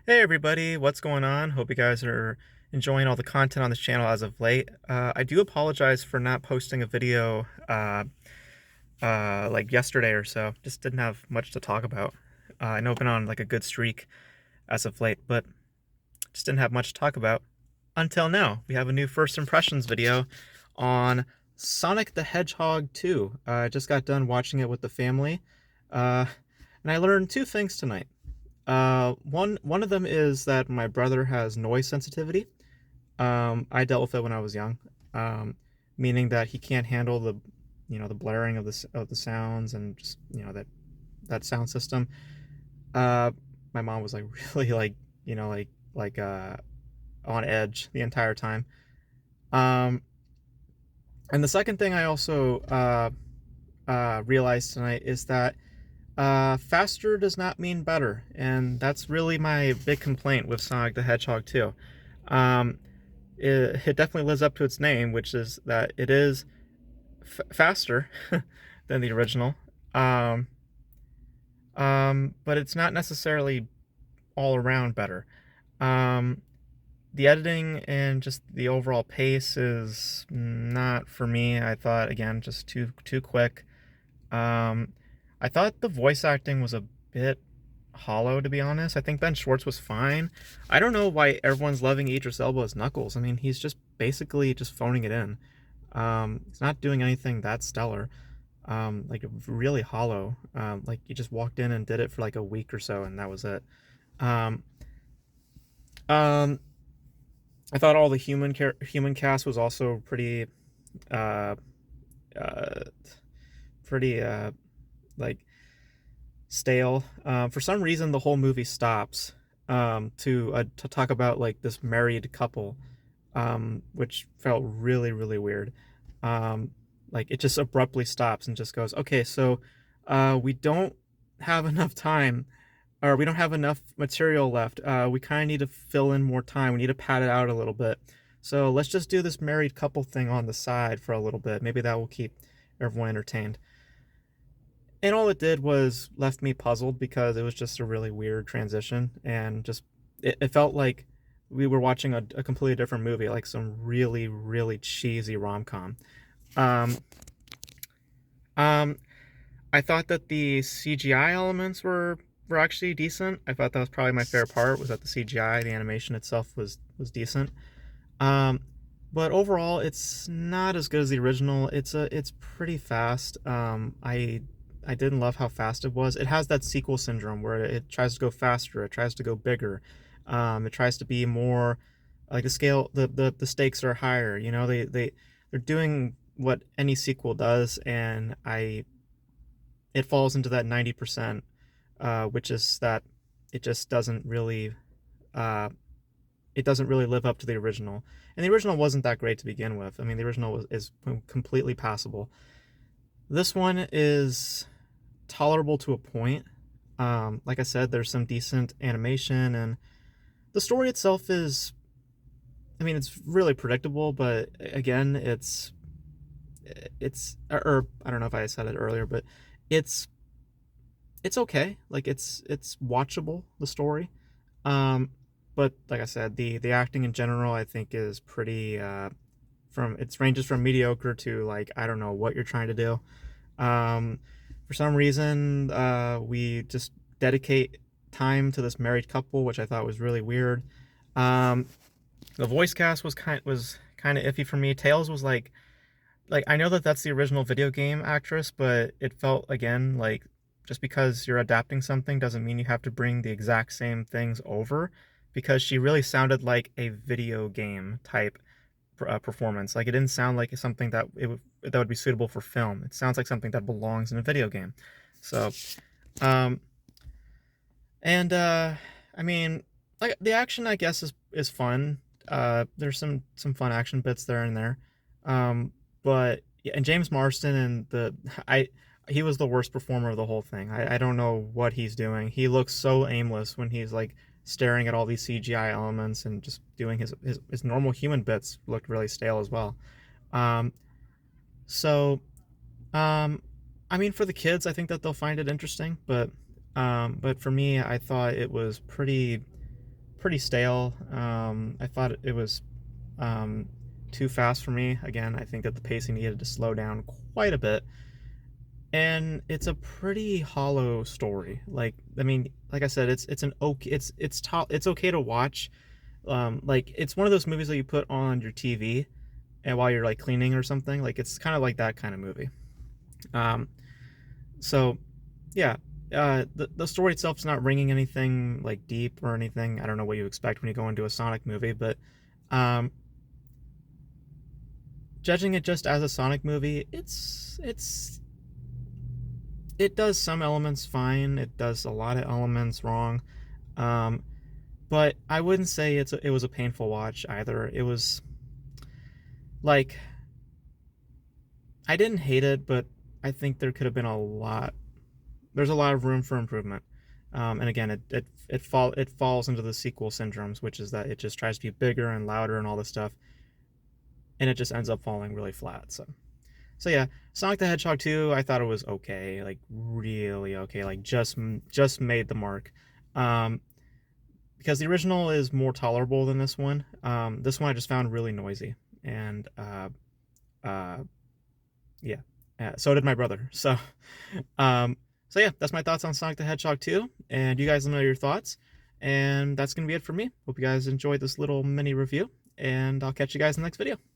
Hey everybody, what's going on? Hope you guys are enjoying all the content on this channel as of late. I do apologize for not posting a video like yesterday or so. Just didn't have much to talk about. I know I've been on like a good streak as of late, but just didn't have much to talk about until now. We have a new first impressions video on Sonic the Hedgehog 2. I just got done watching it with the family, uh, and I learned two things tonight. One of them is that my brother has noise sensitivity. I dealt with it when I was young, meaning that he can't handle the blaring of the sounds and just that sound system. Uh, my mom was like really like on edge the entire time. Um, and the second thing I also realized tonight is that faster does not mean better, and that's really my big complaint with Sonic the Hedgehog 2. Um, it definitely lives up to its name, which is that it is faster than the original. Um, but it's not necessarily all around better. Um, the editing and just the overall pace is not for me. I thought again just too quick. Um, I thought the voice acting was a bit hollow, to be honest. I think Ben Schwartz was fine. I don't know why everyone's loving Idris Elba as Knuckles. I mean, he's just basically just phoning it in. He's not doing anything that stellar. Like really hollow. Like he just walked in and did it for like a week or so, and that was it. Um, um, I thought all the human cast was also uh, uh, pretty like stale. For some reason, the whole movie stops to talk about like this married couple, which felt really weird. Um, like it just abruptly stops and just goes, okay, so we don't have enough time, or we don't have enough material left. We kind of need to fill in more time. We need to pad it out a little bit. So let's just do this married couple thing on the side for a little bit. Maybe that will keep everyone entertained. And all it did was left me puzzled because it was just a really weird transition, and just it felt like we were watching a completely different movie, like some really cheesy rom-com. um um I thought that the CGI elements were actually decent. I thought that was probably my favorite part, was that the CGI, the animation itself was decent. um but overall it's not as good as the original. It's pretty fast. I didn't love how fast it was. It has that sequel syndrome where it tries to go faster, it tries to go bigger, it tries to be more like the scale. The stakes are higher. They're doing what any sequel does, and I it falls into that 90%, which is that it just uh, doesn't really live up to the original. And the original wasn't that great to begin with. I mean, the original is completely passable. This one is tolerable to a point. Like I said, there's some decent animation, and the story itself is, I mean, it's really predictable, but again, or I don't know if I said it earlier, but it's it's okay. Like it's watchable, the story. Um, but like I said, the acting in general, I think, is pretty from it ranges from mediocre to like I don't know what you're trying to do. Um, for some reason, we just dedicate time to this married couple, which I thought was really weird. Um, the voice cast was kind of iffy for me. Tails was like I know that that's the original video game actress, but it felt again like just because you're adapting something doesn't mean you have to bring the exact same things over, because she really sounded like a video game type performance. Like it didn't sound like something that would be suitable for film. It sounds like something that belongs in a video game. So, um, and I mean, like the action, I guess is fun. There's some fun action bits there and there. But yeah, and James Marsden and the I he was the worst performer of the whole thing. I don't know what he's doing. He looks so aimless when he's like staring at all these CGI elements, and just doing his normal human bits looked really stale as well. Um, so um, I mean, for the kids, I think that they'll find it interesting, but for me, I thought it was pretty. pretty stale. I thought it was um, too fast for me. Again, I think that the pacing needed to slow down quite a bit. And it's a pretty hollow story. Like, I mean, like I said, it's an okay, it's okay to watch. Like, it's one of those movies that you put on your TV and while you're like cleaning or something. Like, it's kind of like that kind of movie. Um, so yeah, the story itself is not ringing anything like deep or anything. I don't know what you expect when you go into a Sonic movie, but um, judging it just as a Sonic movie, it does some elements fine. It does a lot of elements wrong. Um, but I wouldn't say it was a painful watch either. It was like, I didn't hate it, but I think there could have been a lot. There's a lot of room for improvement. And again, it falls into the sequel syndromes, which is that it just tries to be bigger and louder and all this stuff, and it just ends up falling really flat. So yeah, Sonic the Hedgehog 2, I thought it was okay, like really okay, like just made the mark. Um, because the original is more tolerable than this one. This one I just found really noisy, and uh, yeah, so did my brother. Um, so yeah, that's my thoughts on Sonic the Hedgehog 2, and you guys let me know your thoughts. And that's gonna be it for me. Hope you guys enjoyed this little mini review, and I'll catch you guys in the next video.